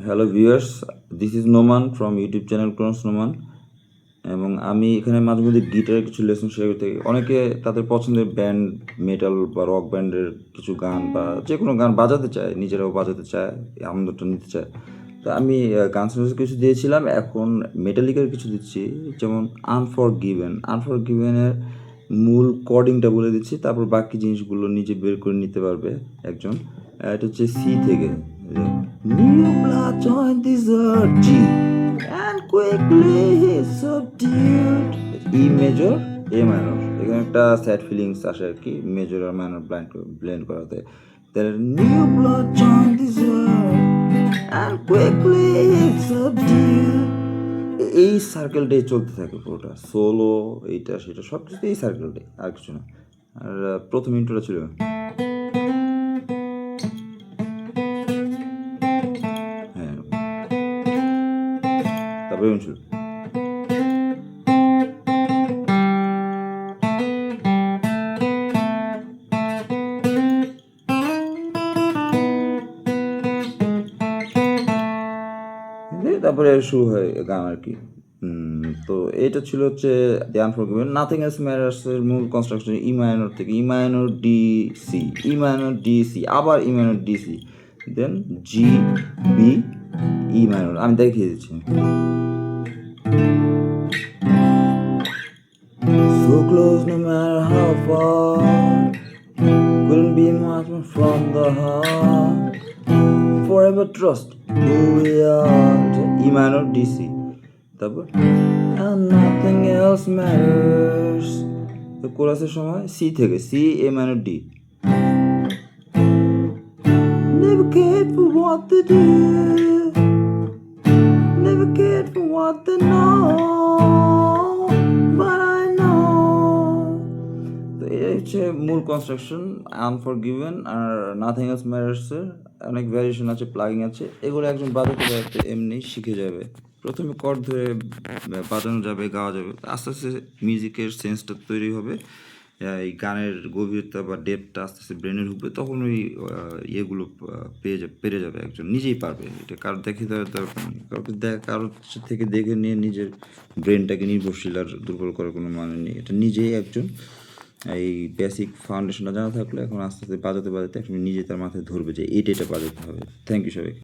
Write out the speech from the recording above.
Hello viewers, this is Noman from YouTube channel Crohn's Noman. এবং আমি এখানে মাঝে মধ্যে গিটারের কিছু লেসন শেয়ার করে থাকি। অনেকে তাদের পছন্দের ব্যান্ড, মেটাল বা রক ব্যান্ডের কিছু গান বা যে কোনো গান বাজাতে চায়, নিজেরাও বাজাতে চায়, এই আনন্দটা নিতে চায়। তো আমি গানস রোজেস কিছু দিয়েছিলাম, এখন মেটালিকার কিছু দিচ্ছি। যেমন আনফরগিভেনের মূল কর্ডিংটা বলে দিচ্ছি, তারপর বাকি জিনিসগুলো নিজে বের করে নিতে পারবে একজন। এটা হচ্ছে সি থেকে, New blood joined this earth, G, and quickly he subdued. E major, A minor. এখানে একটা স্যাড ফিলিংস আসে আর কি, মেজর আর মাইনর ব্লেন্ড করাতে। There new blood joined this earth, and quickly he subdued. এই সার্কেলটাই চলতে থাকে পুরোটা, সোলো এইটা সেটা সব কিছু এই সার্কেলটাই, আর কিছু না। আর প্রথম ইন্ট্রোটা ছিল তারপরে ছিল তারপরে শুরু হয় গান আর কি। তো এটা ছিল হচ্ছে the Unforgiven. Nothing Else Matters এর মূল কনস্ট্রাকশন ই মাইনর থেকে, E minor D C, E minor D C, আবার E minor D C, then G B E minor. আমি দেখিয়ে দিচ্ছি। So close no matter how far, couldn't be much more from the heart, forever trust who we are. E minor D C, তারপর and nothing else matters। তো কোরাসের সময় C থেকে, C A minor D, never cared for what they do, never cared for what they know, but I know। তো এই হচ্ছে মূল construction আনফরগিভেন। আর nothing else ম্যাটার্সের অনেক variation আছে, প্লাগিং আছে, এগুলো একজন বাজাতে বাজাতে এমনি শিখে যাবে। প্রথমে কর্ড ধরে বাজানো যাবে, গাওয়া যাবে, আস্তে আস্তে মিউজিকের সেন্সটা তৈরি হবে, এই গানের গভীরতা বা ডেপটা আস্তে আস্তে ব্রেনে ঢুকবে, তখন ওই ইয়েগুলো পেরে যাবে একজন, নিজেই পারবে। এটা কারো দেখে দেওয়ার দরকার নেই, কারোর থেকে দেখে নিয়ে নিজের ব্রেনটাকে নির্ভরশীল আর দুর্বল করার কোনো মানে নেই। এটা নিজেই একজন এই বেসিক ফাউন্ডেশনটা জানা থাকলে এখন আস্তে আস্তে বাজাতে বাজাতে এখন নিজে তার মাথায় ধরবে যে এটা বাজাতে হবে। থ্যাংক ইউ সবাই।